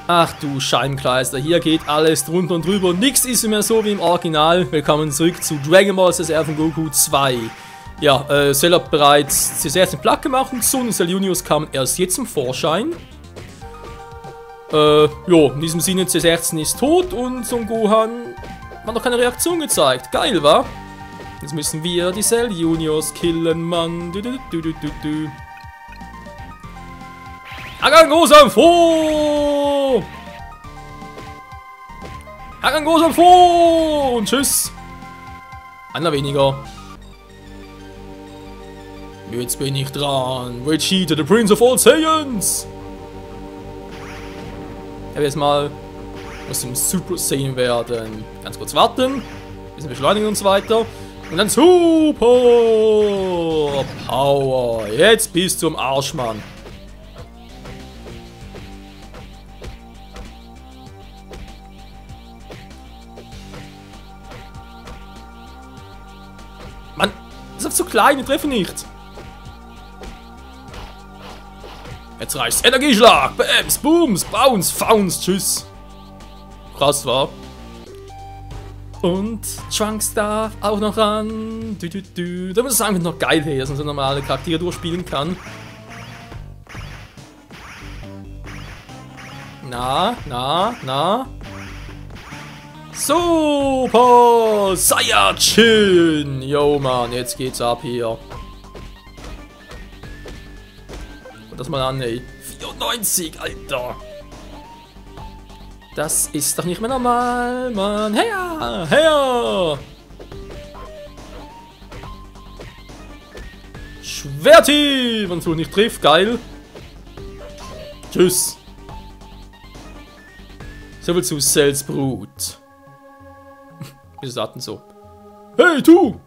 Ach du Scheibenkleister, hier geht alles drunter und drüber. Nix ist mehr so wie im Original. Willkommen zurück zu Dragon Ball ZR von Goku 2. Ja, Cell hat bereits C16 platt gemacht und Son und Cell Juniors kamen erst jetzt zum Vorschein. Jo, in diesem Sinne C16 ist tot und Son Gohan hat noch keine Reaktion gezeigt. Geil, wa? Jetzt müssen wir die Cell Juniors killen, Mann. Hagan Gosan vor! Hagan Gosan vor! Und tschüss! Einer weniger. Jetzt bin ich dran. Vegeta, the Prince of all Saiyans! Ich habe jetzt mal aus dem Super Saiyan werden. Ganz kurz warten. Bisschen beschleunigen und so weiter. Und dann Super Power. Jetzt bis zum Arsch, Mann. Mann, das ist zu klein, ich treffe nicht. Jetzt reicht's. Energieschlag, Bams, Booms, Bounce, Founce, tschüss. Krass, war. Und Trunks darf auch noch ran. Da muss es einfach noch geil her, dass man so normale Charaktere durchspielen kann. Na. Super Saiyajin! Yo, Mann, jetzt geht's ab hier. Und das mal an, ey. 94, Alter. Das ist doch nicht mehr normal, Mann. Her! Schwerti! Wenn es wohl nicht trifft, geil. Tschüss. So viel zu Cells Brut. Wir sagten so. Hey, du!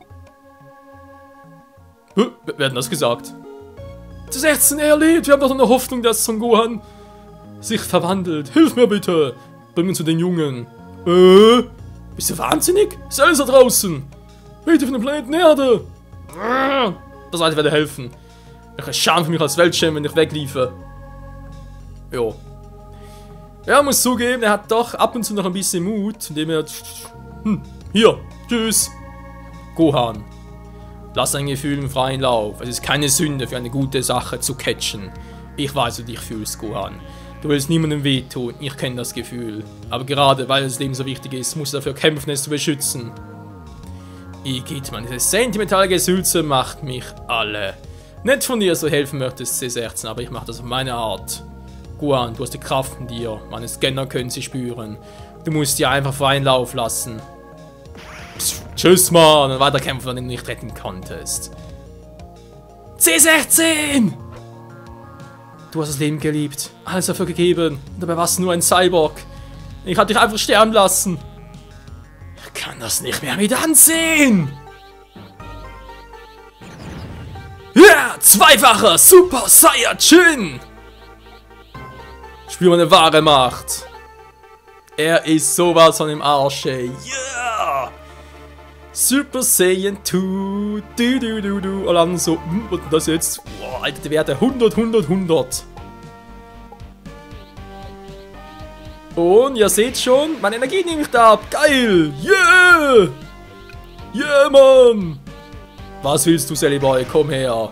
Wer hat denn das gesagt? C16 erlebt! Wir haben doch eine Hoffnung, dass Son Gohan sich verwandelt. Hilf mir bitte! Bring uns zu den Jungen. Bist du wahnsinnig? Cell ist da draußen! Bitte von dem Planeten Erde! Das heißt, ich werde helfen. Welche Scham für mich als Weltschirm, wenn ich wegliefe. Jo. Er muss zugeben, er hat doch ab und zu noch ein bisschen Mut, indem er... Hier, tschüss. Gohan. Lass dein Gefühl im freien Lauf. Es ist keine Sünde, für eine gute Sache zu catchen. Ich weiß, wie du dich fühlst, Gohan. Du willst niemandem wehtun, ich kenne das Gefühl. Aber gerade weil das Leben so wichtig ist, musst du dafür kämpfen, es zu beschützen. Igitt, man, diese sentimentale Gesülze macht mich alle. Nett von dir, so helfen möchtest, C16, aber ich mache das auf meine Art. Gohan, du hast die Kraft in dir, meine Scanner können sie spüren. Du musst dir einfach freien Lauf lassen. Tschüss, Mann, und weiterkämpfen, wenn du nicht retten konntest. C16! Du hast das Leben geliebt, alles dafür gegeben, und dabei warst du nur ein Cyborg. Ich hatte dich einfach sterben lassen. Ich kann das nicht mehr mit ansehen! Ja, zweifacher Super Saiyajin! Spür meine wahre Macht. Er ist sowas von im Arsch, ey. Yeah! Super Saiyan 2. Und dann so, was ist das jetzt? Boah, Alter, die Werte 100. Und ihr seht schon, meine Energie nehme ich da ab. Geil! Yeah! Yeah, Mann! Was willst du, Sally Boy? Komm her.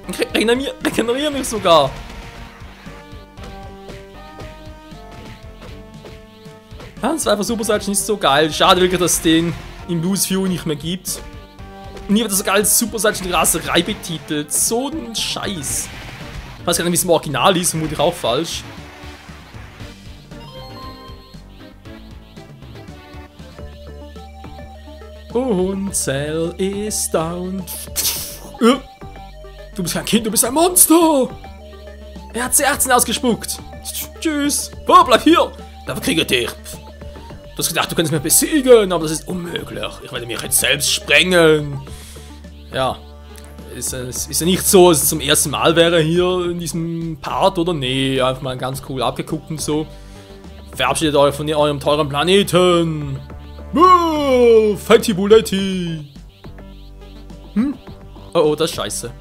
Ich regeneriere mich sogar. Ja, das war einfach Super Saiyajin nicht so geil. Schade wirklich, dass es den im Loose View nicht mehr gibt. Und hier wird das sogar als Super Saiyajin Raserei betitelt. So ein Scheiß. Ich weiß gar nicht, wie es im Original ist, vermutlich auch falsch. Und Cell ist down. Du bist kein Kind, du bist ein Monster! Er hat C18 ausgespuckt. Tschüss. Oh, bleib hier. Dafür kriege ich dich. Du hast gedacht, du könntest mich besiegen, aber das ist unmöglich. Ich werde mich jetzt selbst sprengen. Ja. Ist ja nicht so, dass es zum ersten Mal wäre hier in diesem Part, oder? Nee, einfach mal ganz cool abgeguckt und so. Verabschiedet euch von eurem teuren Planeten. Fatty Buletti. Oh, das ist scheiße.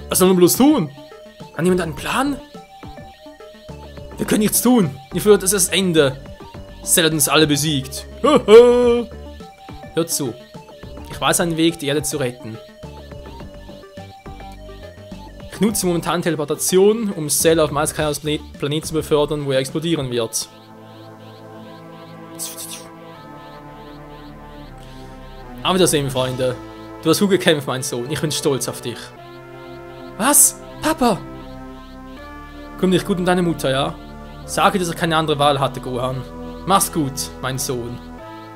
Was soll man bloß tun? Hat jemand einen Plan? Wir können nichts tun. Ich führe das Ende. Cell hat uns alle besiegt. Hört zu. Ich weiß einen Weg, die Erde zu retten. Ich nutze momentan Teleportation, um Cell auf Meister Kaios Planet zu befördern, wo er explodieren wird. Auf Wiedersehen, Freunde. Du hast gut gekämpft, mein Sohn. Ich bin stolz auf dich. Was? Papa? Komm dich gut um deine Mutter, ja? Sage, dass er keine andere Wahl hatte, Gohan. Mach's gut, mein Sohn.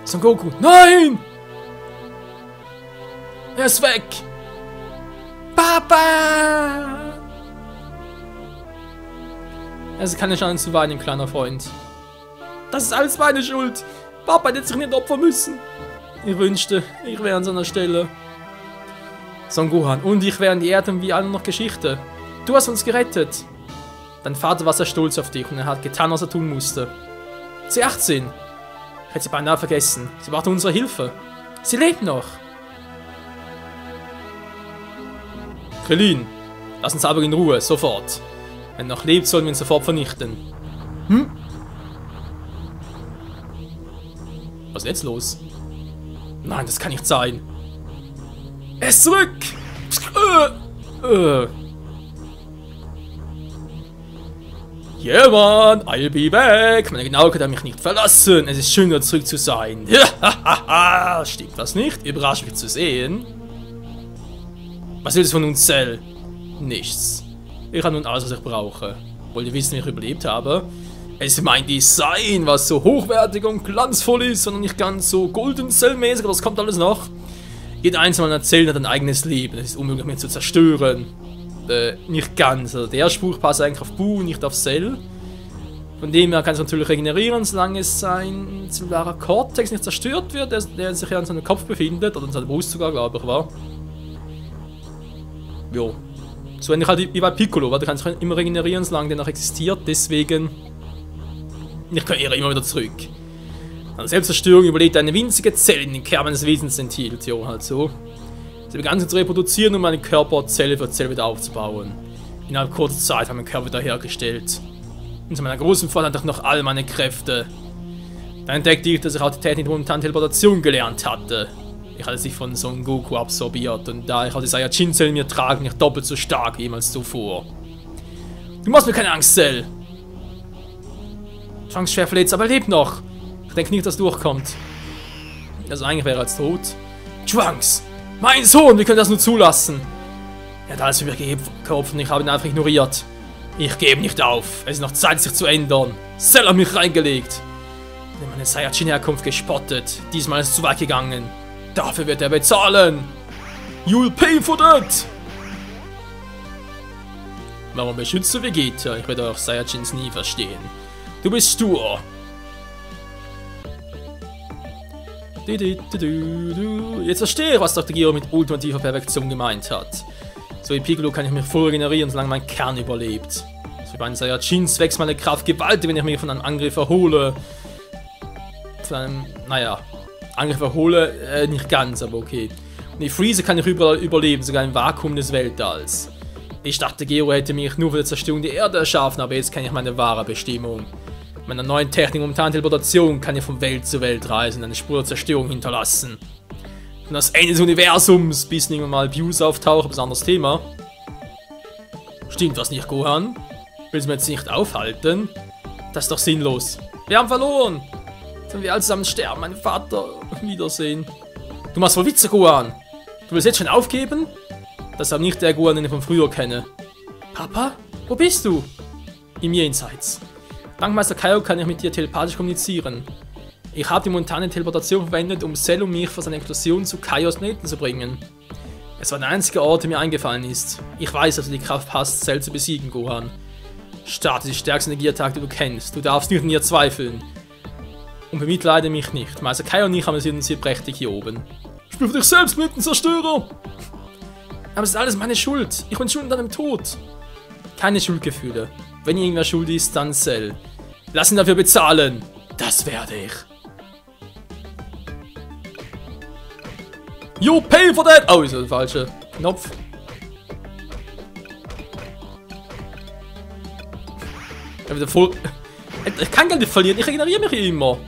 Son Goku. Nein! Er ist weg! Papa! Es ist keine Chance zu weinen, kleiner Freund. Das ist alles meine Schuld. Papa hätte sich nicht opfern müssen. Ich wünschte, ich wäre an seiner Stelle. Son Gohan und ich wären die Erde wie alle noch Geschichte. Du hast uns gerettet. Dein Vater war sehr stolz auf dich und er hat getan, was er tun musste. C18. Ich hätte sie beinahe vergessen. Sie brauchte unsere Hilfe. Sie lebt noch. Krillin, lass uns aber in Ruhe, sofort. Wenn er noch lebt, sollen wir ihn sofort vernichten. Hm? Was ist jetzt los? Nein, das kann nicht sein. Er ist zurück! Yeah, man, I'll be back. Meine Genauigkeit hat mich nicht verlassen. Es ist schön, wieder zurück zu sein. Stimmt das nicht? Überrascht mich zu sehen. Was will es von uns, Cell? Nichts. Ich habe nun alles, was ich brauche. Wollt ihr wissen, wie ich überlebt habe? Es ist mein Design, was so hochwertig und glanzvoll ist, sondern nicht ganz so Golden Cell-mäßig, aber das kommt alles noch. Jeder einzelne meiner Zellen hat ein eigenes Leben. Es ist unmöglich, mich zu zerstören. Nicht ganz. Also der Spruch passt eigentlich auf Buu, nicht auf Cell. Von dem her kann es natürlich regenerieren, solange es sein zellulärer Cortex nicht zerstört wird, der sich ja an seinem Kopf befindet, oder an seiner Brust sogar, glaube ich, war. Jo. So ähnlich halt wie bei Piccolo, weil der kann sich immer regenerieren, solange der noch existiert, deswegen... Ich kehre immer wieder zurück. An Selbstzerstörung überlebt eine winzige Zelle in den Kern meines Wesens enthielt, jo, halt so. Sie begann sich zu reproduzieren, um meinen Körper Zelle für Zelle wieder aufzubauen. Innerhalb kurzer Zeit habe ich meinen Körper wiederhergestellt. Und zu meiner großen Freude hatte ich noch all meine Kräfte. Dann entdeckte ich, dass ich auch die Technik der momentanen Teleportation gelernt hatte. Ich hatte sie von Son Goku absorbiert und da ich auch die Saiyajin-Zellen in mir trage, bin ich doppelt so stark wie jemals zuvor. Du machst mir keine Angst, Cell! Trunks schwer verletzt, aber er lebt noch. Ich denke nicht, dass er durchkommt. Also eigentlich wäre er jetzt tot. Trunks! Mein Sohn, wie können das nur zulassen? Er hat alles für mich gekauft und ich habe ihn einfach ignoriert. Ich gebe nicht auf. Es ist noch Zeit, sich zu ändern. Cell hat mich reingelegt. Er hat meine Saiyajin-Herkunft gespottet. Diesmal ist es zu weit gegangen. Dafür wird er bezahlen. You'll pay for that. Warum beschützt du Vegeta? Ich werde auch Saiyajins nie verstehen. Du bist stur. Jetzt verstehe ich, was Dr. Gero mit ultimativer Perfektion gemeint hat. So wie Piccolo kann ich mich voll regenerieren, solange mein Kern überlebt. So wie bei den Saiyajins wächst meine Kraft gewaltig, wenn ich mich von einem Angriff erhole. Von einem, naja, Angriff erhole, nicht ganz, aber okay. Und die Freezer kann ich überall überleben, sogar im Vakuum des Weltalls. Ich dachte, Gero hätte mich nur für die Zerstörung der Erde erschaffen, aber jetzt kenne ich meine wahre Bestimmung. Mit meiner neuen Technik momentan Teleportation kann ich von Welt zu Welt reisen und eine Spur der Zerstörung hinterlassen. Von das Ende des Universums, bis irgendwann mal Abuse auftaucht, aber das ist ein anderes Thema. Stimmt was nicht, Gohan? Willst du mir jetzt nicht aufhalten? Das ist doch sinnlos. Wir haben verloren! Sollen wir alle zusammen sterben, mein Vater? Wiedersehen. Du machst wohl Witze, Gohan! Du willst jetzt schon aufgeben? Das ist aber nicht der Gohan, den ich von früher kenne. Papa? Wo bist du? Im Jenseits. Dank Meister Kaio kann ich mit dir telepathisch kommunizieren. Ich habe die momentane Teleportation verwendet, um Cell und mich vor seiner Explosion zu Kaios Planeten zu bringen. Es war der einzige Ort, der mir eingefallen ist. Ich weiß, dass du die Kraft hast, Cell zu besiegen, Gohan. Starte die stärkste Energieattacke, die du kennst. Du darfst nicht an ihr zweifeln. Und bemitleide mich nicht. Meister Kaio und ich haben uns hier prächtig hier oben. Spiel für dich selbst mit dem Zerstörer! Aber es ist alles meine Schuld. Ich bin schuld an deinem Tod. Keine Schuldgefühle. Wenn irgendwer schuld ist, dann Cell. Lass ihn dafür bezahlen. Das werde ich. You pay for that! Oh, ist das der falsche Knopf. Wieder voll. Ich kann gar nicht verlieren, ich regeneriere mich immer.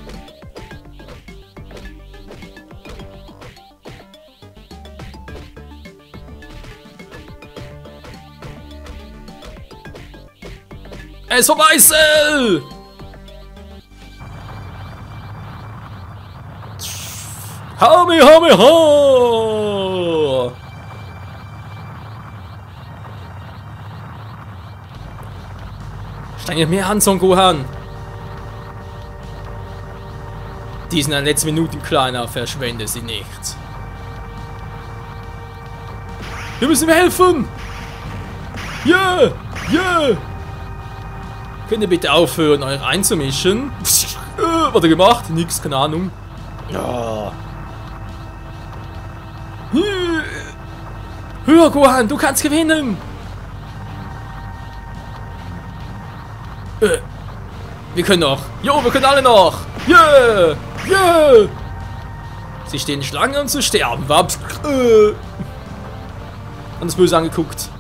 Es ist vorbei, Cell! Hame! Streng dich mehr an, Son Gohan. Die sind in den letzten Minuten kleiner, verschwende sie nicht. Wir müssen ihm helfen! Yeah! Könnt ihr bitte aufhören, euch einzumischen? Was hat er gemacht? Nix, keine Ahnung. Ja. Höher, Gohan, du kannst gewinnen! Wir können noch. Jo, wir können alle noch. Yeah! Sie stehen Schlange, um zu sterben. Waps. Uns böse angeguckt.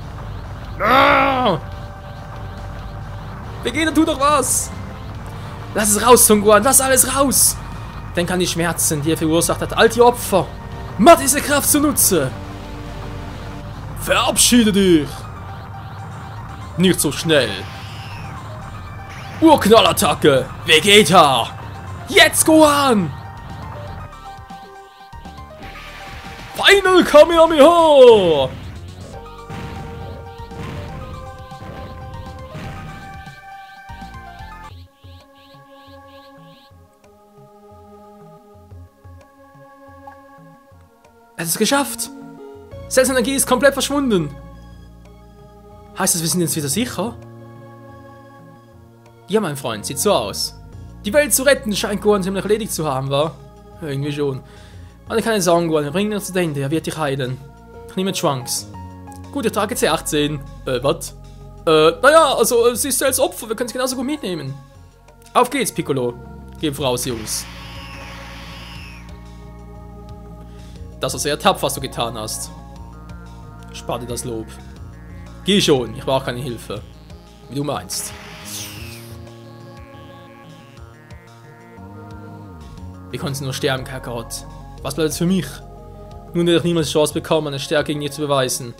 Vegeta, tu doch was! Lass es raus, Son Gohan, lass alles raus! Denk an die Schmerzen, die er verursacht hat, all die Opfer. Mach diese Kraft zunutze! Verabschiede dich! Nicht so schnell. Urknallattacke! Vegeta! Jetzt, Gohan! Final Kamehameha! Es ist geschafft! Cells Energie ist komplett verschwunden! Heißt das, wir sind jetzt wieder sicher? Ja, mein Freund, sieht so aus. Die Welt zu retten scheint Gohan ziemlich erledigt zu haben, wa? Ja, irgendwie schon. Aber keine Sorgen, Gohan, wir bringen ihn zu Ende, er wird dich heilen. Ich nehme Trunks. Gut, ich trage C18. Was? Naja, also, sie ist als Opfer, wir können es genauso gut mitnehmen. Auf geht's, Piccolo. Geh voraus, Jungs. Das war sehr tapfer, was du getan hast. Spar dir das Lob. Geh schon, ich brauche keine Hilfe. Wie du meinst. Wie konntest du nur sterben, Kakarot? Was bleibt jetzt für mich? Nun werde ich niemals die Chance bekommen, eine Stärke gegen dich zu beweisen.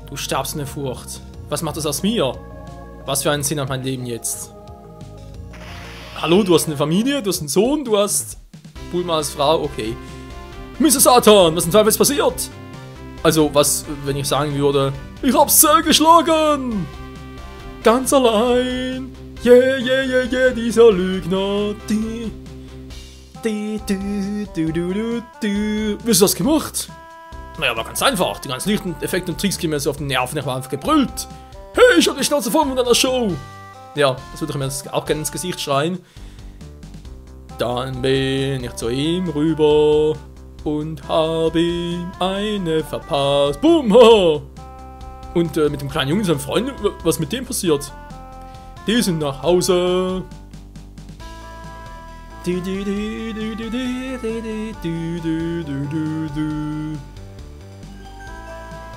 Du starbst in der Furcht. Was macht das aus mir? Was für einen Sinn hat mein Leben jetzt? Hallo, du hast eine Familie, du hast einen Sohn, du hast Bulma als Frau, okay. Mr. Satan, was in Teufel ist passiert? Also, was, wenn ich sagen würde, ich hab's Cell geschlagen! Ganz allein! Yeah, dieser Lügner! Wie hast du das gemacht? Naja, war ganz einfach. Die ganzen Lichteffekte und Tricks gehen mir so auf den Nerven. Ich war einfach gebrüllt. Hey, ich hab die Schnauze voll mit einer Show! Ja, das würde ich mir auch gerne ins Gesicht schreien. Dann bin ich zu ihm rüber und habe ihm eine verpasst. Boom! Ha! Und mit dem kleinen Jungen, seinem Freund, was mit dem passiert? Die sind nach Hause.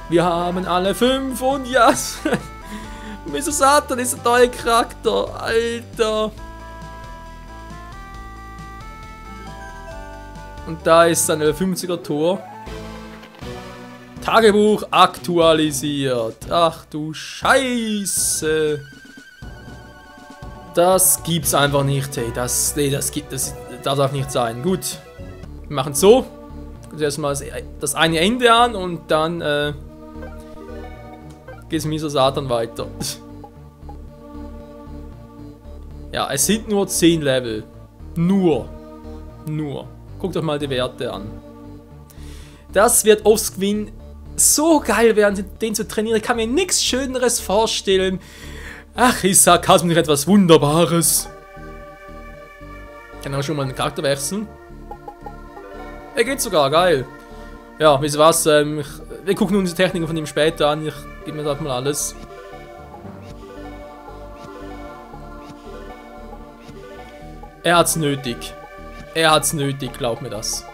Wir haben alle 5 und ja, Mr. Satan ist ein neuer Charakter, Alter. Und da ist sein 50er Tor. Tagebuch aktualisiert. Ach du Scheiße. Das gibt's einfach nicht, hey. Das darf nicht sein. Gut. Wir machen es so. Erstmal das eine Ende an und dann geht es mit Mr. Satan weiter. Ja, es sind nur 10 Level. Nur. Guckt euch mal die Werte an. Das wird offscreen so geil werden, den zu trainieren. Ich kann mir nichts Schöneres vorstellen. Ach, ist Sarkasmus nicht etwas Wunderbares? Kann auch schon mal den Charakter wechseln. Er geht sogar, geil. Ja, wisst ihr was? Wir gucken uns die Techniken von ihm später an. Ich gebe mir das mal alles. Er hat's nötig. Glaub mir das.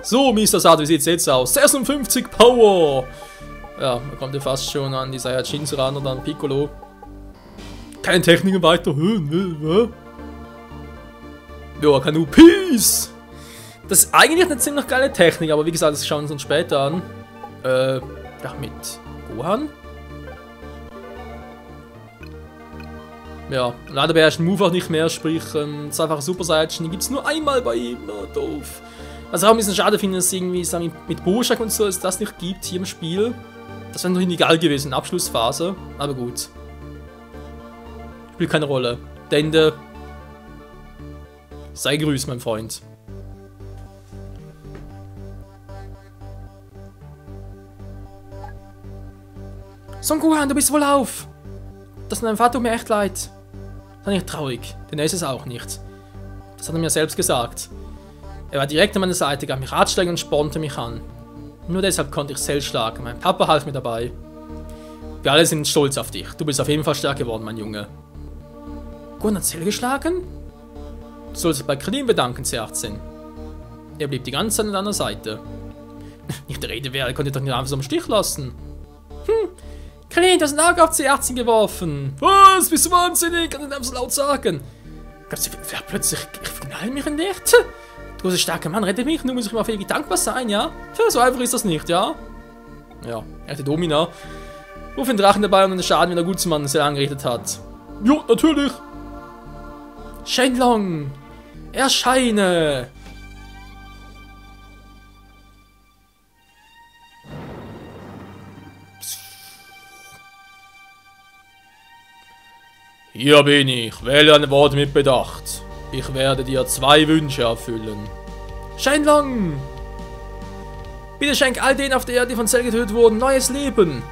So, Mr. Satan, wie sieht's jetzt aus? 56 Power! Ja, man kommt ja fast schon an die Saiyajins ran oder an Piccolo. Keine Techniken weiter. Ja, Kanu, Peace! Das ist eigentlich eine ziemlich geile Technik, aber wie gesagt, das schauen wir uns später an. Ja, mit Gohan. Ja, leider beherrscht Move auch nicht mehr, sprich, das einfache Super Saiyan, die gibt es nur einmal bei ihm. Oh, doof. Was ich auch ein bisschen schade finde, ist irgendwie mit Bojack und so, dass es das nicht gibt hier im Spiel. Das wäre natürlich egal gewesen, Abschlussphase, aber gut. Spielt keine Rolle. Ende. Sei grüßt, mein Freund. Son Gohan, du bist wohl auf! Das dein Vater tut mir echt leid. Das war nicht traurig, denn er ist es auch nicht. Das hat er mir selbst gesagt. Er war direkt an meiner Seite, gab mir Ratschläge und spornte mich an. Nur deshalb konnte ich Cell schlagen. Mein Papa half mir dabei. Wir alle sind stolz auf dich. Du bist auf jeden Fall stark geworden, mein Junge. Gohan hat Cell geschlagen? Du sollst dich bei Krillin bedanken, C18. Er blieb die ganze Zeit an deiner Seite. Nicht der Rede wert, er konnte dich doch nicht einfach so im Stich lassen. Krillin, du hast ein Auge auf C18 geworfen. Was? Bist du wahnsinnig? Kann ich nicht so laut sagen. Wer plötzlich knallt mich in dich? Du bist ein starker Mann, rette mich, nur muss ich mir auf ewig dankbar sein, ja? So einfach ist das nicht, ja? Ja, echte Domina. Ruf den Drachen dabei und den Schaden, wenn der Gutsmann sehr angerichtet hat. Jo, natürlich. Shenlong, erscheine! Hier bin ich, wähle ein Wort mit Bedacht. Ich werde dir 2 Wünsche erfüllen. Shenlong! Bitte schenk all denen auf der Erde, die von Cell getötet wurden, neues Leben.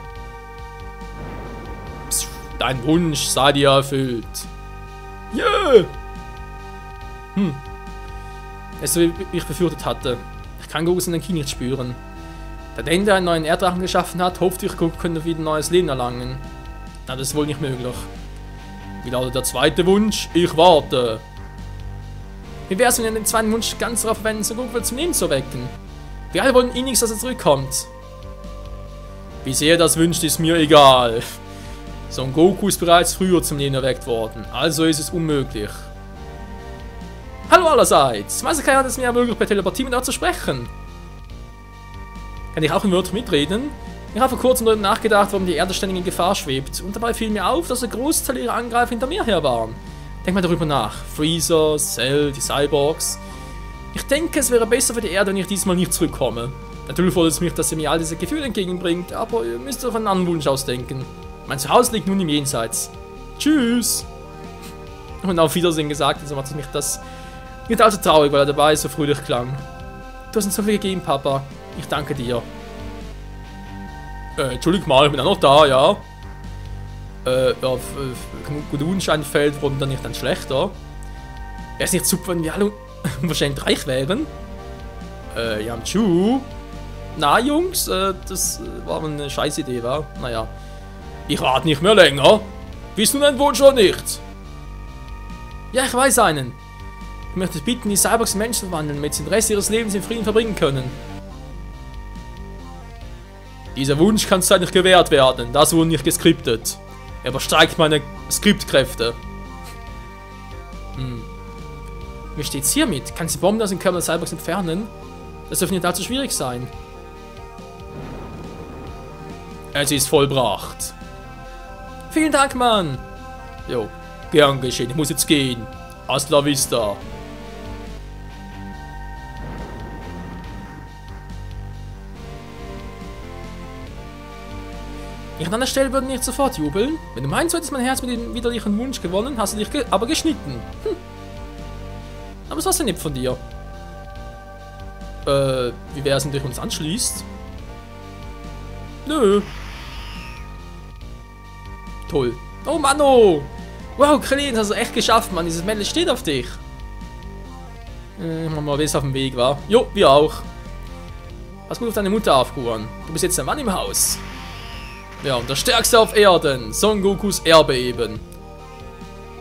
Psst, dein Wunsch sei dir erfüllt. Yeah! Es ist so, wie ich befürchtet hatte. Ich kann Gokus in den Ki nicht spüren. Da Dende einen neuen Erddrachen geschaffen hat, hoffte ich, Goku könnte wieder neues Leben erlangen. Na, das ist wohl nicht möglich. Wie lautet der zweite Wunsch? Ich warte. Wie wär's, wenn wir den zweiten Wunsch ganz darauf verwenden, so Goku zum Leben zu erwecken? Wir alle wollen nichts, dass er zurückkommt. Wie sehr er das wünscht, ist mir egal. Son Goku ist bereits früher zum Leben erweckt worden, also ist es unmöglich. Hallo allerseits! Meister Kai hat es mir ermöglicht, per Telepathie mit euch zu sprechen. Kann ich auch in Wörtern mitreden? Ich habe vor kurzem darüber nachgedacht, warum die Erde ständig in Gefahr schwebt. Und dabei fiel mir auf, dass der Großteil ihrer Angreifer hinter mir her waren. Denk mal darüber nach. Freezer, Cell, die Cyborgs. Ich denke, es wäre besser für die Erde, wenn ich diesmal nicht zurückkomme. Natürlich freut es mich, dass ihr mir all diese Gefühle entgegenbringt, aber ihr müsst euch einen anderen Wunsch ausdenken. Mein Zuhause liegt nun im Jenseits. Tschüss! Und auf Wiedersehen gesagt, also macht es mich das nicht allzu traurig, weil er dabei so fröhlich klang. Du hast uns so viel gegeben, Papa. Ich danke dir. Entschuldigung mal, ich bin auch noch da, ja. Auf gut Unscheinfeld wurden dann nicht dann schlechter. Wäre es nicht super, wenn wir alle unwahrscheinlich reich wären? Ja, tschu. Na, Jungs, das war eine scheiß Idee, wa? Naja. Ich warte nicht mehr länger. Bist du ein Wunsch oder nicht? Ja, ich weiß einen. Ich möchte bitten, die Cyborgs in Menschen verwandeln, damit sie den Rest ihres Lebens in Frieden verbringen können. Dieser Wunsch kann zeitlich gewährt werden, das wurde nicht geskriptet. Er übersteigt meine Skriptkräfte. Wie steht's hiermit? Kann sie Bomben aus dem Körper der Cyborgs entfernen? Das dürfte nicht allzu schwierig sein. Es ist vollbracht. Vielen Dank, Mann. Jo, gern geschehen. Ich muss jetzt gehen. Hasta la vista. Ich an deiner Stelle würde nicht sofort jubeln. Wenn du meinst, du hättest mein Herz mit dem widerlichen Wunsch gewonnen, hast du dich aber geschnitten. Aber es war sehr nett von dir. Wie wär's, wenn du dich uns anschließt? Nö. Toll. Oh Mann, oh. Wow, Krillin, das hast du echt geschafft, Mann. Dieses Mädel steht auf dich. Mal, wer ist auf dem Weg, war? Jo, wir auch. Pass gut auf deine Mutter auf, Gohan. Du bist jetzt der Mann im Haus. Ja, und der Stärkste auf Erden. Son Gokus Erbe eben.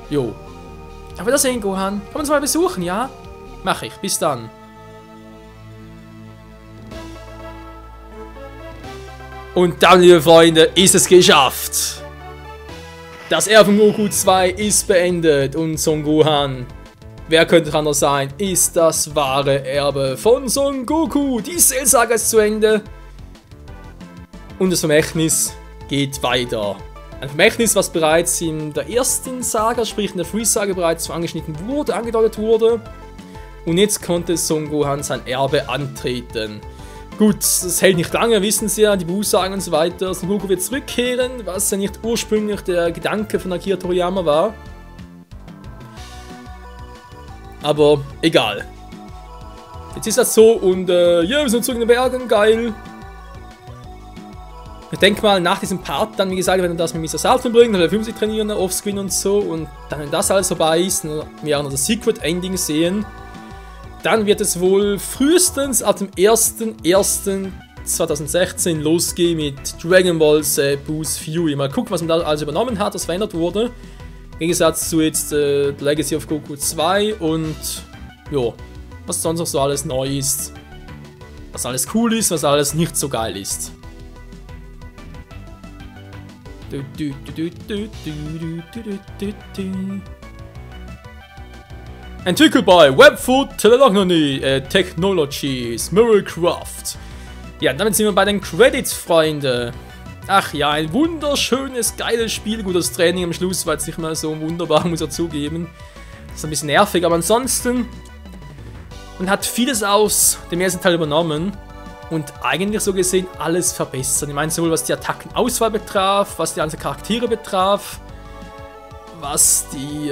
Jo. Auf Wiedersehen, Gohan. Komm uns mal besuchen, ja? Mach ich. Bis dann. Und dann, liebe Freunde, ist es geschafft. Das Erbe von Goku 2 ist beendet und Son Gohan, wer könnte anders sein, ist das wahre Erbe von Son Goku. Die Cell-Saga ist zu Ende und das Vermächtnis geht weiter. Ein Vermächtnis, was bereits in der ersten Saga, sprich in der Freeze-Saga, bereits angeschnitten wurde, angedeutet wurde. Und jetzt konnte Son Gohan sein Erbe antreten. Gut, das hält nicht lange, wissen Sie ja, die Buchsagen und so weiter. Son Goku wird zurückkehren, was ja nicht ursprünglich der Gedanke von Akira Toriyama war. Aber egal. Jetzt ist das so und ja, wir sind zurück in den Bergen, geil. Ich denke mal, nach diesem Part dann, wie gesagt, wenn wir das mit Mr. Salton bringen, dann 50 trainieren, Offscreen und so, und dann, wenn das alles vorbei ist, und wir auch noch das Secret Ending sehen, dann wird es wohl frühestens ab dem 1.1.2016 losgehen mit Dragon Ball Z Boost Fury. Mal gucken, was man da alles übernommen hat, was verändert wurde. Im Gegensatz zu jetzt The Legacy of Goku 2 und ja, was sonst noch so alles neu ist. Was alles cool ist, was alles nicht so geil ist. Entwickelt bei Webfoot Technologies, Miracraft. Ja, damit sind wir bei den Credits, Freunde. Ach ja, ein wunderschönes, geiles Spiel. Gut, das Training am Schluss war jetzt nicht mal so wunderbar, muss ich zugeben. Das ist ein bisschen nervig, aber ansonsten, man hat vieles aus dem ersten Teil übernommen und eigentlich so gesehen alles verbessern. Ich meine, sowohl was die Attackenauswahl betraf, was die ganzen Charaktere betraf, was die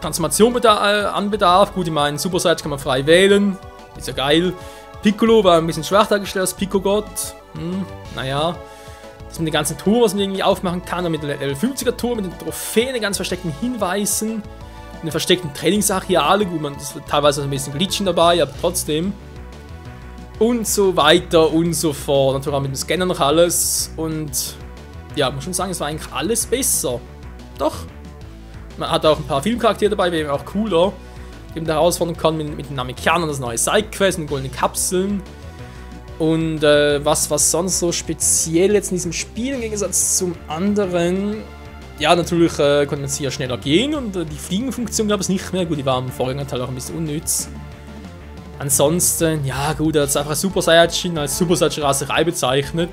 Transformation anbedarf. Gut, ich meine, Super Saiyan kann man frei wählen, ist ja geil. Piccolo war ein bisschen schwach dargestellt als Pico-Gott. Naja, das mit den ganzen Touren, was man irgendwie aufmachen kann, und mit der Level 50er Tour, mit den Trophäen, den ganz versteckten Hinweisen, mit den versteckten Trainingsarealen, gut, man, das wird teilweise ein bisschen Glitchen dabei, aber trotzdem. Und so weiter und so fort. Natürlich auch mit dem Scanner noch alles. Und ja, man muss schon sagen, es war eigentlich alles besser. Doch. Man hat auch ein paar Filmcharaktere dabei, wäre auch cooler. Eben da herausfordern kann mit den Namekianern, das neue Sidequest mit goldenen Kapseln. Und was sonst so speziell jetzt in diesem Spiel im Gegensatz zum anderen. Ja, natürlich konnte man hier schneller gehen und die Fliegenfunktion gab es nicht mehr. Gut, die war im Vorgängerteil auch ein bisschen unnütz. Ansonsten, ja gut, er hat es einfach Super Saiyajin als Super Saiyajin Raserei bezeichnet.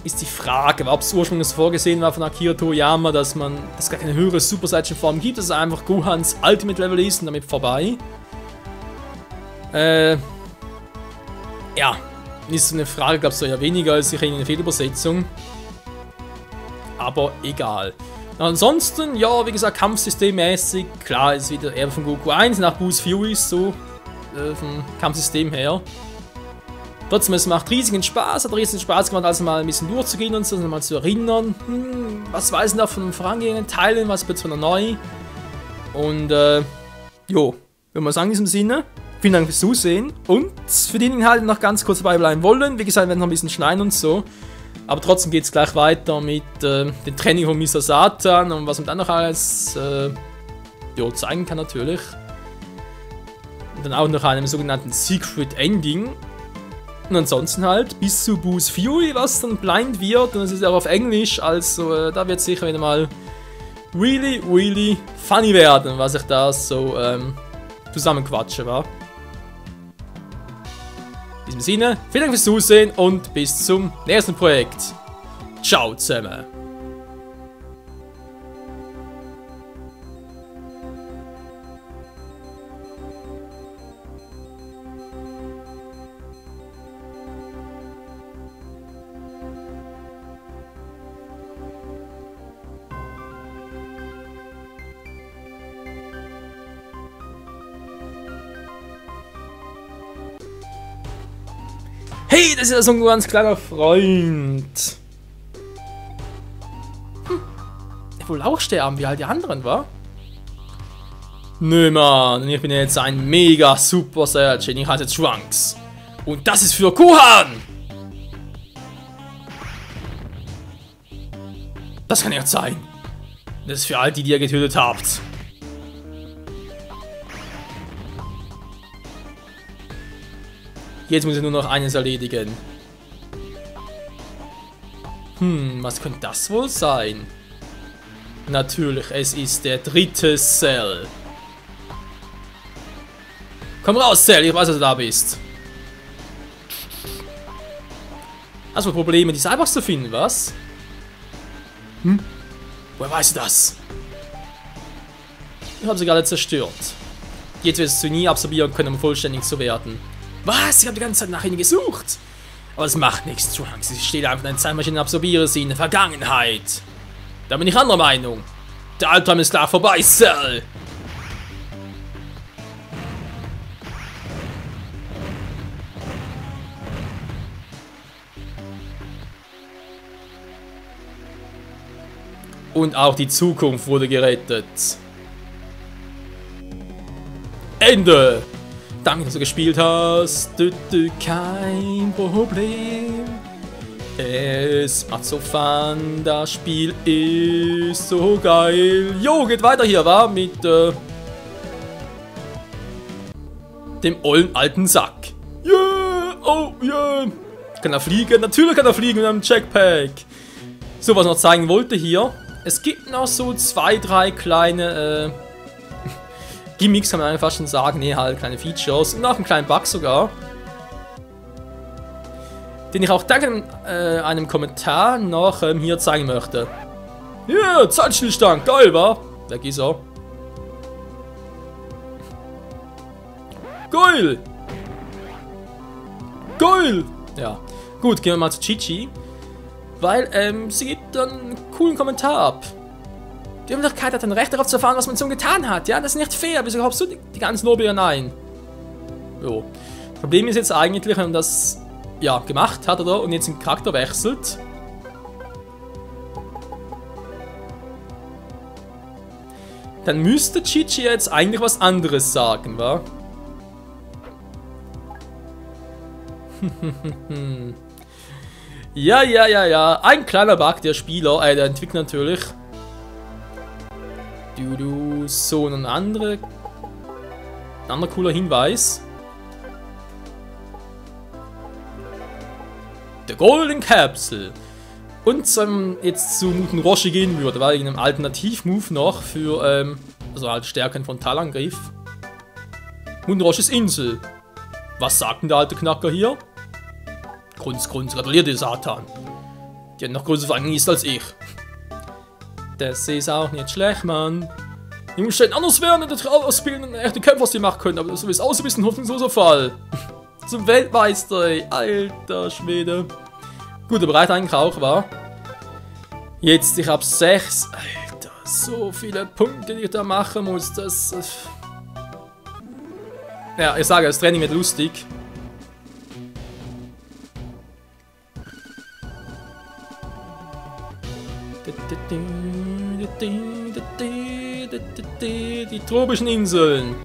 Ist die Frage, ob es ursprünglich so vorgesehen war von Akira Toriyama, dass es gar keine höhere Super Saiyajin Form gibt, dass es einfach Gohans Ultimate Level ist und damit vorbei. Ja, ist so eine Frage, glaube ich, so eher weniger als sicher eine Fehlübersetzung. Aber egal. Ansonsten, ja, wie gesagt, kampfsystemmäßig, klar, ist wieder Erbe von Goku 1 nach Boost Fury, so vom Kampfsystem her. Trotzdem, es macht riesigen Spaß, hat riesigen Spaß gemacht, also mal ein bisschen durchzugehen und so, mal zu erinnern, was weiß ich noch von den vorangehenden Teilen, was wird von neu. Und, jo, würde man sagen in diesem Sinne, vielen Dank fürs Zusehen und für die Inhalte noch ganz kurz dabei bleiben wollen. Wie gesagt, wir werden noch ein bisschen schneiden und so. Aber trotzdem geht es gleich weiter mit dem Training von Mr. Satan und was man dann noch alles zeigen kann natürlich. Und dann auch noch einem sogenannten Secret Ending. Und ansonsten halt bis zu Boost Fury, was dann blind wird. Und das ist auch auf Englisch, also da wird sicher wieder mal really, really funny werden, was ich da so zusammenquatsche, war. In diesem Sinne, vielen Dank fürs Zusehen und bis zum nächsten Projekt. Ciao zusammen. Hey, das ist ja so ein ganz kleiner Freund. Er wohl auch sterben, wie halt die anderen, war? Nö, Mann, ich bin jetzt ein mega Super Saiyajin. Ich heiße Trunks. Und das ist für Gohan! Das kann nicht sein. Das ist für all die, die ihr getötet habt. Jetzt muss ich nur noch eines erledigen. Was könnte das wohl sein? Natürlich, es ist der dritte Cell. Komm raus, Cell, ich weiß, dass du da bist. Hast du Probleme, die Cyborgs zu finden, was? Woher weißt du das? Ich habe sie gerade zerstört. Jetzt wirst du nie absorbieren können, um vollständig zu werden. Was? Ich habe die ganze Zeit nach ihnen gesucht. Aber es macht nichts, Trunks. Sie steht einfach in einer Zeitmaschine und absorbiere sie in der Vergangenheit. Da bin ich anderer Meinung. Der Albtraum ist klar vorbei, Cell. Und auch die Zukunft wurde gerettet. Ende! Danke, dass du gespielt hast. Kein Problem. Es macht so Fun. Das Spiel ist so geil. Jo, geht weiter hier, wa? Mit dem ollen alten Sack. Yeah! Oh, yeah! Kann er fliegen? Natürlich kann er fliegen mit einem Jetpack. So, was ich noch zeigen wollte hier. Es gibt noch so 2, 3 kleine Gimmicks, kann man einfach schon sagen. Nee, halt kleine Features und auch einen kleinen Bug sogar. Den ich auch dank einem Kommentar noch hier zeigen möchte. Ja, yeah, Zeitstillstand, geil, wa? Weg ist er. Geil! Geil! Ja. Gut, gehen wir mal zu Chi-Chi. Weil, sie gibt dann einen coolen Kommentar ab. Die Öffentlichkeit hat ein Recht darauf zu erfahren, was man so getan hat. Ja, das ist nicht fair. Wieso glaubst du die ganzen Lorbeeren ein? Jo. Das Problem ist jetzt eigentlich, wenn man das ja gemacht hat, oder? Und jetzt den Charakter wechselt. Dann müsste Chi-Chi jetzt eigentlich was anderes sagen, wa? Ja. Ein kleiner Bug der Spieler, der Entwickler natürlich. So, ein anderer cooler Hinweis. Der Golden Capsule. Und jetzt zu Muten Roshi gehen würde, weil ich einen Alternativ-Move noch für, also halt Stärken von Frontalangriff. Muten Roshis Insel. Was sagt denn der alte Knacker hier? Grunz, gratuliere dir, Satan. Die hat noch größere Vergangenheit als ich. Das ist auch nicht schlecht, Mann. Die Umstände anders werden, in der ausbilden und echte Kämpfer aus dir machen können, aber so ist auch so ein bisschen ein hoffnungsloser Fall. Zum Weltmeister, ey. Alter Schwede. Gut, aber reicht eigentlich auch, wa? Jetzt, ich hab 6. Alter, so viele Punkte, die ich da machen muss, das... Ja, ich sage, das Training wird lustig. Die tropischen Inseln.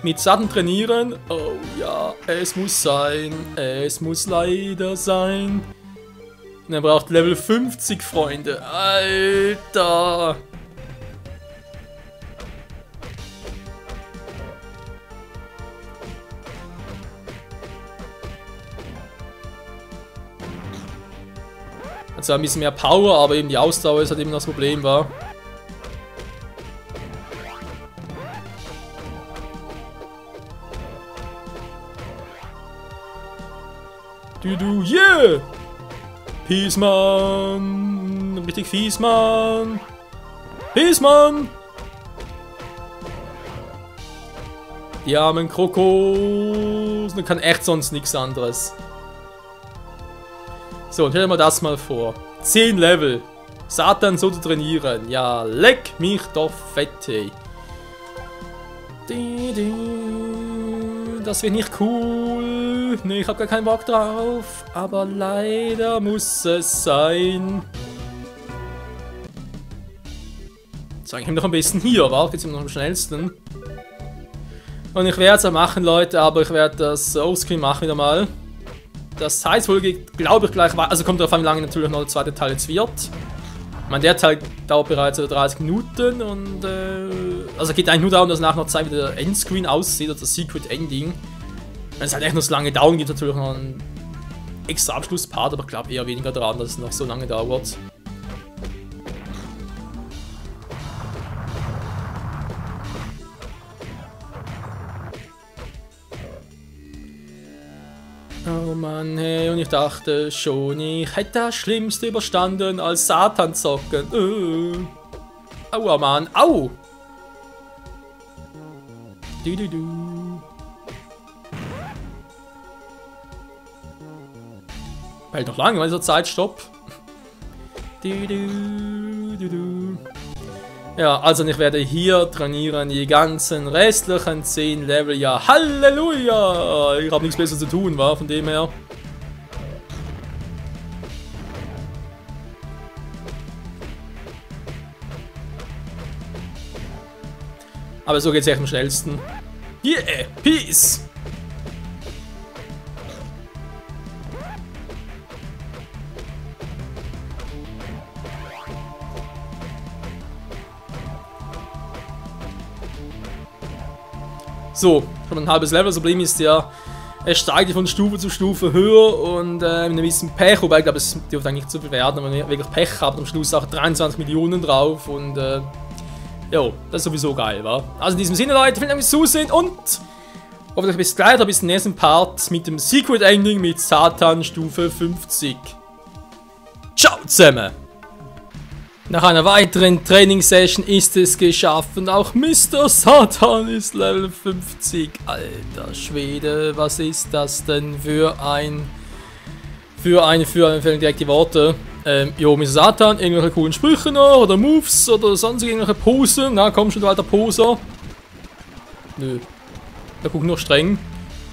Mit satten Trainieren. Oh ja, es muss sein. Es muss leider sein. Und er braucht Level 50, Freunde. Alter. Also ein bisschen mehr Power, aber eben die Ausdauer ist halt eben das Problem, war. Yeah! Peace, Mann! Richtig fies, Mann! Peace, Mann! Die armen Krokos! Man kann echt sonst nichts anderes. So, und stell dir mal das mal vor. 10 Level. Satan so zu trainieren. Ja, leck mich doch fett, ey. Das wird nicht cool. Nee, ich hab gar keinen Bock drauf. Aber leider muss es sein. So, ich nehme noch ein bisschen hier. Warte, jetzt noch am schnellsten. Und ich werde es auch machen, Leute. Aber ich werde das Offscreen machen wieder mal. Das heißt wohl, glaube ich, gleich weiter. Also kommt darauf an, wie lange natürlich noch der zweite Teil jetzt wird. Ich meine, der Teil dauert bereits 30 Minuten und Also geht eigentlich nur darum, dass nachher noch Zeit wie der Endscreen aussieht, oder das Secret Ending. Wenn es halt echt noch so lange dauert, gibt es natürlich noch einen extra Abschlusspart, aber ich glaube eher weniger daran, dass es noch so lange dauert. Oh Mann, hey, und ich dachte schon, ich hätte das Schlimmste überstanden als Satan zocken. Aua, Mann, au! Du. Hält noch lange, weil so Zeitstopp. Du. Ja, also ich werde hier trainieren, die ganzen restlichen 10 Level, ja, Halleluja! Ich habe nichts Besseres zu tun, war von dem her. Aber so geht's echt am schnellsten. Yeah, peace! So, schon ein halbes Level. Das Problem ist ja, es steigt von Stufe zu Stufe höher und mit einem gewissen Pech, wobei ich glaube, es dürfte eigentlich nicht so viel werden, aber wenn ihr wirklich Pech habt, am Schluss auch 23 Millionen drauf und jo, das ist sowieso geil, wa? Also in diesem Sinne, Leute, vielen Dank fürs Zusehen und hoffentlich bis gleich, bis zum nächsten Part mit dem Secret Ending mit Satan Stufe 50. Ciao zusammen! Nach einer weiteren Trainingssession ist es geschafft und auch Mr. Satan ist Level 50. Alter Schwede, was ist das denn für direkt die Worte. Jo, Mr. Satan, irgendwelche coolen Sprüche noch oder Moves oder sonst irgendwelche Posen. Na komm schon, du alter Poser. Nö, der guckt nur streng.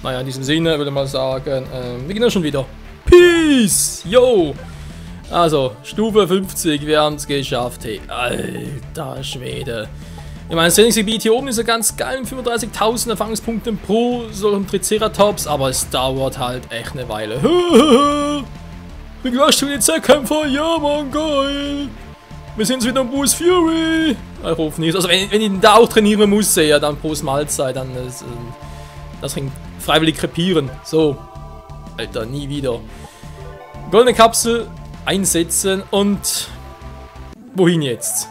Naja, in diesem Sinne würde ich mal sagen, wir gehen ja schon wieder. Peace, yo. Also, Stufe 50, wir haben es geschafft, hey, alter Schwede. Ich meine, das Trainingsgebiet hier oben ist ja ganz geil, mit 35.000 Erfahrungspunkten pro so einem Triceratops, aber es dauert halt echt eine Weile. Wir gleich die Zeitkämpfer, ja man, geil. Wir sind wieder am Boost Fury. Ich hoffe nicht, also wenn ich da auch trainieren muss, ja, dann pro Mahlzeit, dann das bringt freiwillig krepieren. So, Alter, nie wieder. Goldene Kapsel einsetzen und wohin jetzt?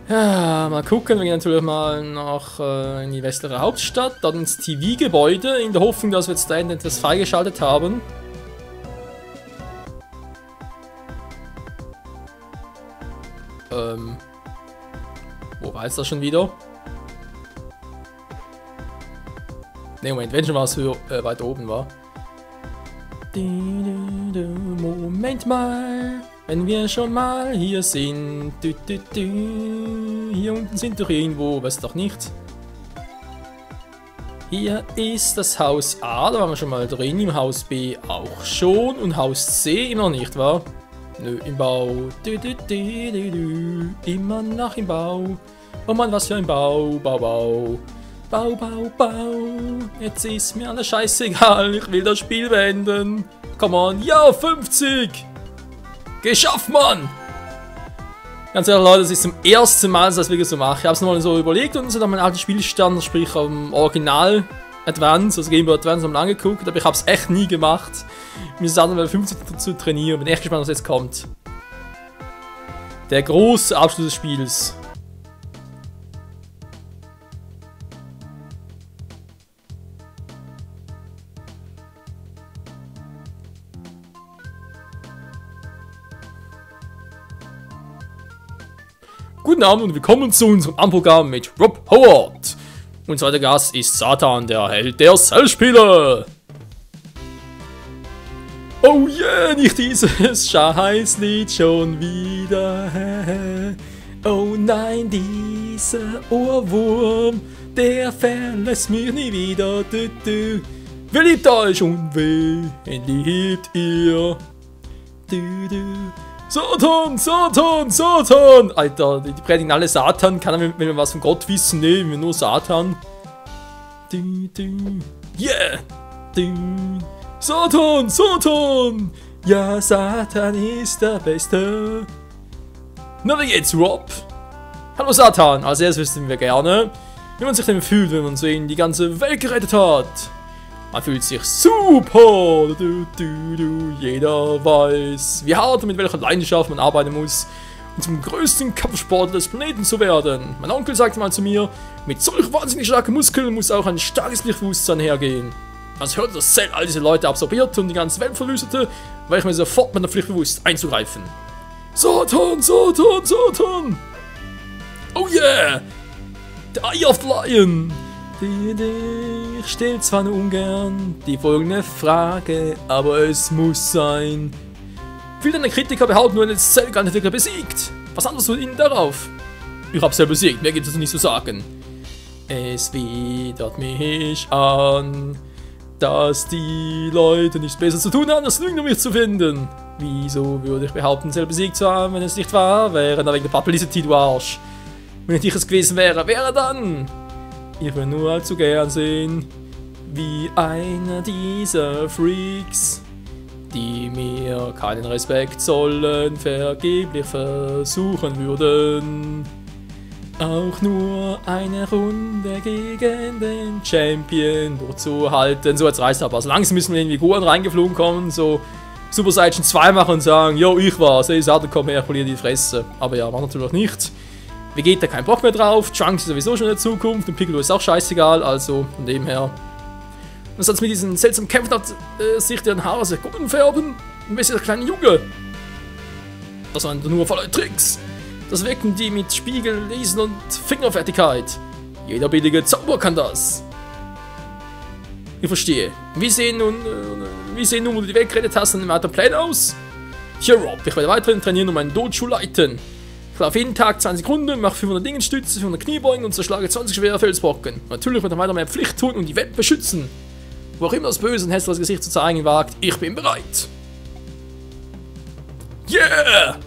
Ja, mal gucken, wir gehen natürlich mal nach in die westliche Hauptstadt, dann ins TV-Gebäude, in der Hoffnung, dass wir jetzt da etwas freigeschaltet haben. Wo war jetzt das schon wieder? Ne, Moment, wenn schon was für weiter oben war. Moment mal, wenn wir schon mal hier sind. Hier unten sind doch irgendwo, weiß doch nicht. Hier ist das Haus A, da waren wir schon mal drin, im Haus B auch schon und Haus C immer noch nicht, wa? Nö, im Bau. Immer noch im Bau. Oh Mann, was für ein Bau, Bau. Jetzt ist mir alles scheißegal, ich will das Spiel beenden. Come on, ja, 50! Geschafft, Mann! Ganz ehrlich, Leute, das ist zum ersten Mal, dass ich das wirklich so mache. Ich habe es nochmal so überlegt und so dann meinen alten Spielstand, sprich am Original Advance, also Game Boy Advance, nochmal angeguckt, aber ich habe es echt nie gemacht. Mir ist Level 50 zu trainieren. Bin echt gespannt, was jetzt kommt. Der große Abschluss des Spiels. Guten Abend und willkommen zu unserem Abendprogramm mit Rob Howard. Unser zweiter Gast ist Satan, der Held der Cell-Spieler. Oh yeah, nicht dieses Scheißlied schon wieder. Oh nein, dieser Ohrwurm, der verlässt mich nie wieder. Wer liebt euch und wen liebt ihr? Satan, Satan, Satan! Alter, die predigen alle Satan. Kann er, wenn wir was von Gott wissen? Nee, wir nur Satan. Yeah! Satan, Satan! Ja, Satan ist der Beste. Na, wie geht's, Rob? Hallo Satan, als erstes wüssten wir gerne, wie man sich denn fühlt, wenn man so in die ganze Welt gerettet hat. Man fühlt sich super. Jeder weiß, wie hart und mit welcher Leidenschaft man arbeiten muss, um zum größten Kampfsportler des Planeten zu werden. Mein Onkel sagte mal zu mir, mit solch wahnsinnig starken Muskeln muss auch ein starkes Pflichtbewusstsein hergehen. Als hörte das Cell all diese Leute absorbierte und die ganze Welt verwüstete, war ich mir sofort mit der Pflicht bewusst einzugreifen. Satan, Satan, Satan! Oh yeah! The Eye of the Lion! Ich stelle zwar nur ungern die folgende Frage, aber es muss sein. Viele deiner Kritiker behaupten, nur jetzt Cell gar nicht besiegt. Was anderes tut ihnen darauf? Ich hab's ja besiegt, mehr gibt es nicht zu sagen. Es widert mich an, dass die Leute nichts besser zu tun haben, als Lügen um mich zu finden. Wieso würde ich behaupten, Cell besiegt zu haben, wenn es nicht wahr wäre? Na, wegen der Publicity, du Arsch. Wenn ich es gewesen wäre, wäre dann. Ich will nur allzu gern sehen, wie einer dieser Freaks, die mir keinen Respekt zollen, vergeblich versuchen würden, auch nur eine Runde gegen den Champion durchzuhalten. So, jetzt reißt aber. Also langsam müssen wir in die Figuren reingeflogen kommen, so Super Saiyan 2 machen und sagen, yo, ich war's, ey, Satan, komm her, ich verliere die Fresse. Aber ja, war natürlich nicht. Vegeta kein Bock mehr drauf, Trunks ist sowieso schon in der Zukunft und Piccolo ist auch scheißegal, also von dem her. Und sonst mit diesen seltsamen Kämpfen hat sich deren Haare sehr golden färben. Und wer ist der kleine Junge? Das waren nur voller Tricks. Das wecken die mit Spiegel, Lesen und Fingerfertigkeit. Jeder billige Zauber kann das. Ich verstehe. Wie sehen nun, wo du die Welt gerettet hast, an dem Plan aus? Hier Rob, ich werde weiterhin trainieren und meinen Dojo leiten. Ich laufe jeden Tag 20 Runden, mache 500 Dingenstütze, 500 Kniebeugen und zerschlage 20 schwere Felsbrocken. Natürlich wird er weiter meine Pflicht tun und die Welt beschützen. Wo auch immer das böse und hässliche Gesicht zu zeigen wagt, ich bin bereit. Yeah!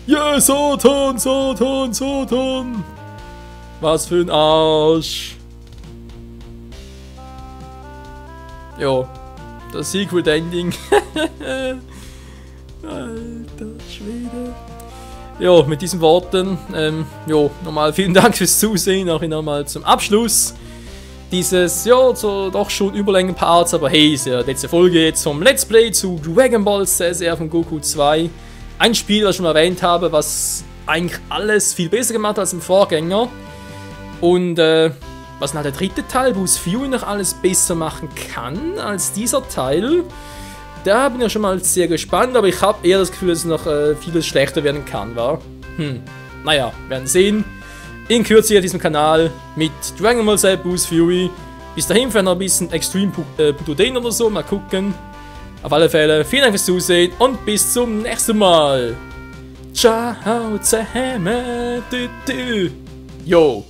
Yeah, Satan, Satan, Satan! Was für ein Arsch! Jo, das Secret Ending. Alter Schwede. Jo, mit diesen Worten, nochmal vielen Dank fürs Zusehen, auch nochmal zum Abschluss dieses, ja, so doch schon Überlängen-Parts, aber hey, ist ja die letzte Folge jetzt vom Let's Play zu Dragon Ball Z von Goku 2. Ein Spiel, das ich schon erwähnt habe, was eigentlich alles viel besser gemacht hat als im Vorgänger. Und, was dann halt der dritte Teil, wo es Fury noch alles besser machen kann als dieser Teil. Da bin ich schon mal sehr gespannt, aber ich habe eher das Gefühl, dass es noch vieles schlechter werden kann, wa? Naja, werden sehen. In Kürze hier diesem Kanal mit Dragon Ball Z Boost Fury. Bis dahin vielleicht noch ein bisschen Extreme Butoden oder so, mal gucken. Auf alle Fälle, vielen Dank fürs Zusehen und bis zum nächsten Mal. Ciao zusammen. Yo.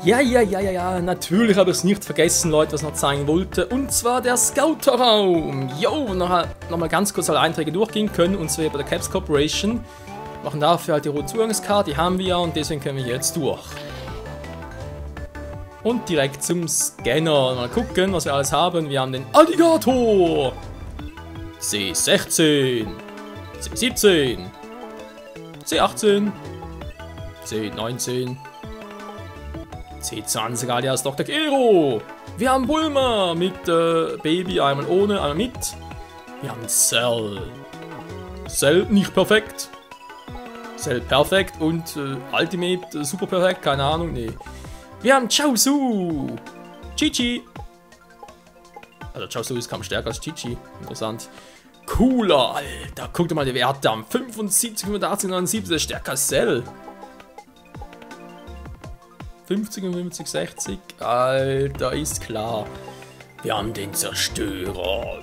Ja, natürlich habe ich es nicht vergessen, Leute, was ich noch zeigen wollte. Und zwar der Scouter-Raum. Jo, nochmal ganz kurz alle Einträge durchgehen können. Und zwar bei der Caps Corporation. Machen dafür halt die rote Zugangskarte, die haben wir ja und deswegen können wir jetzt durch. Und direkt zum Scanner. Mal gucken, was wir alles haben. Wir haben den Alligator. C16. C17. C18. C19. C20 alias Dr. Gero. Wir haben Bulma mit Baby, einmal ohne, einmal mit. Wir haben Cell. Cell nicht perfekt. Cell perfekt und Ultimate super perfekt, keine Ahnung, nee. Wir haben Chaozu. Chi-Chi. Also Chaozu ist kaum stärker als Chi-Chi. Interessant. Cooler, Alter. Guck dir mal die Werte an. 75, 85, 79, ist stärker als Cell. 50, 50, 60. Alter, ist klar. Wir haben den Zerstörer.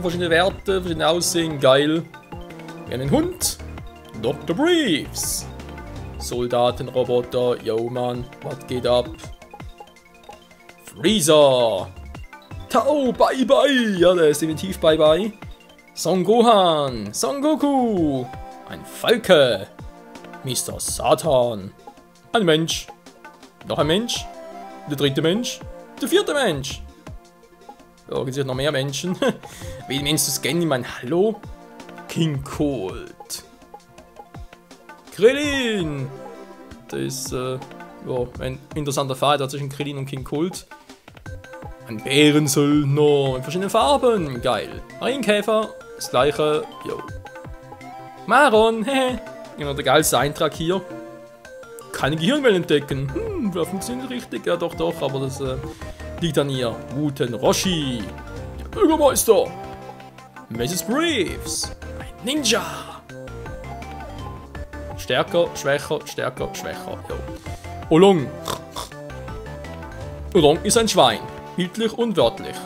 Verschiedene Werte, verschiedene Aussehen, geil. Wir haben den Hund. Dr. Briefs. Soldatenroboter. Yo, Mann. Was geht ab? Freezer. Tao, bye bye. Ja, der ist definitiv bye bye. Son Gohan. Son Goku. Ein Falke. Mr. Satan. Ein Mensch. Noch ein Mensch. Der dritte Mensch. Der vierte Mensch. Ja, gibt es noch mehr Menschen. Wen nennst du scannen? Ich mein Hallo? King Cold. Krillin. Das ist ja, ein interessanter Fall zwischen Krillin und King Cold. Ein Bärensöldner in verschiedenen Farben. Geil. Marienkäfer. Das gleiche. Jo. Maron. Hehe. Immer der geilste Eintrag hier. Keine Gehirnwellen entdecken. Das funktioniert richtig. Ja, doch, aber das liegt an ihr. Wuten Roshi. Der Bürgermeister. Mrs. Briefs. Ein Ninja. Stärker, schwächer, stärker, schwächer. Jo. Olong. Olong ist ein Schwein. Bildlich und wörtlich.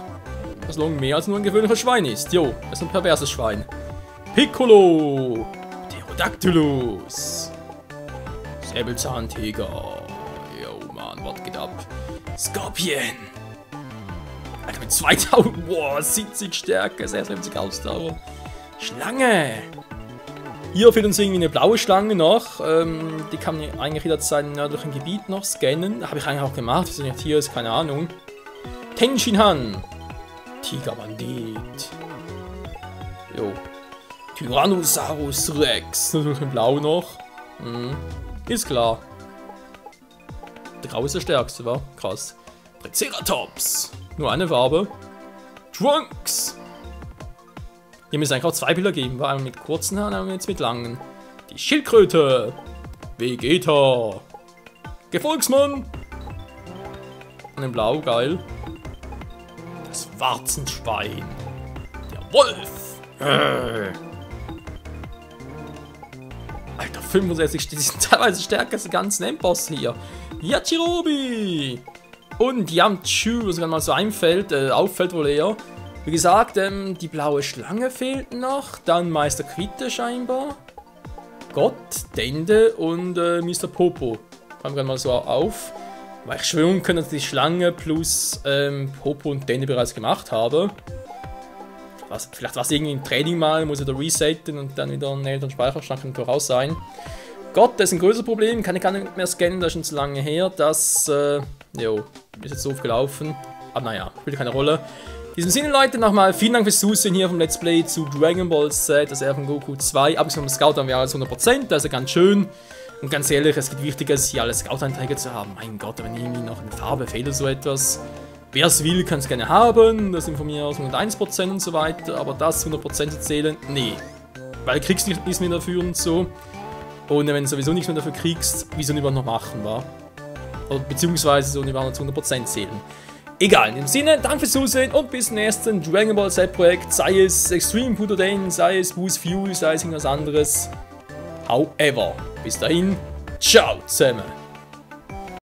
Das Olong mehr als nur ein gewöhnlicher Schwein ist. Jo, das ist ein perverses Schwein. Piccolo. Pterodactylus. Säbelzahntiger. Jo, Mann, was geht ab? Scorpion. Alter, mit 2000. Boah, 70 Stärke, 76 Ausdauer. Schlange. Hier fehlt uns irgendwie eine blaue Schlange noch. Die kann man eigentlich jederzeit im nördlichen Gebiet noch scannen. Habe ich eigentlich auch gemacht. Wieso nicht hier ist, keine Ahnung. Tenshinhan. Tigerbandit. Jo. Tyrannosaurus Rex. Natürlich in blau noch. Ist klar. Der Grau ist der stärkste, wa? Krass. Triceratops. Nur eine Farbe. Trunks. Hier müssen eigentlich auch zwei Bilder geben. Einmal mit kurzen Haaren, einmal jetzt mit langen. Die Schildkröte. Vegeta. Gefolgsmann. Und in blau, geil. Das Warzenschwein. Der Wolf. Alter, 65, die sind teilweise stärker als die ganzen Endbosse hier. Yachirobi. Und Yamchu, was mir mal so einfällt, auffällt wohl eher. Wie gesagt, die blaue Schlange fehlt noch. Dann Meister Quitte scheinbar. Gott, Dende und Mr. Popo. Fangen wir mal so auf. Weil ich schwören kann, dass ich die Schlange plus Popo und Dende bereits gemacht habe. Vielleicht war es irgendwie im Training mal, muss ich da resetten und dann wieder einen älteren Speicherstand kann raus sein. Gott, das ist ein größeres Problem, kann ich gar nicht mehr scannen, das ist schon zu lange her. Das, jo, ist jetzt doof gelaufen. Aber naja, spielt keine Rolle. In diesem Sinne, Leute, nochmal vielen Dank fürs Zusehen hier vom Let's Play zu Dragon Ball Z, das R von Goku 2. Abgesehen vom Scout haben wir alles 100%, das ist ja ganz schön. Und ganz ehrlich, es gibt Wichtigeres, hier alle Scout-Einträge zu haben. Mein Gott, wenn irgendwie noch eine Farbe fehlt oder so etwas. Wer es will, kann es gerne haben. Das sind von mir aus 101% und so weiter. Aber das 100% zu zählen, nee. Weil du kriegst nichts mehr dafür und so. Und wenn du sowieso nichts mehr dafür kriegst, wieso nicht noch machen, wa? Oder beziehungsweise so nicht zu 100% zählen. Egal, in dem Sinne, danke fürs Zusehen und bis zum nächsten Dragon Ball Z Projekt. Sei es Extreme Butoden, sei es Boost Fuel, sei es irgendwas anderes. However, bis dahin, ciao zusammen.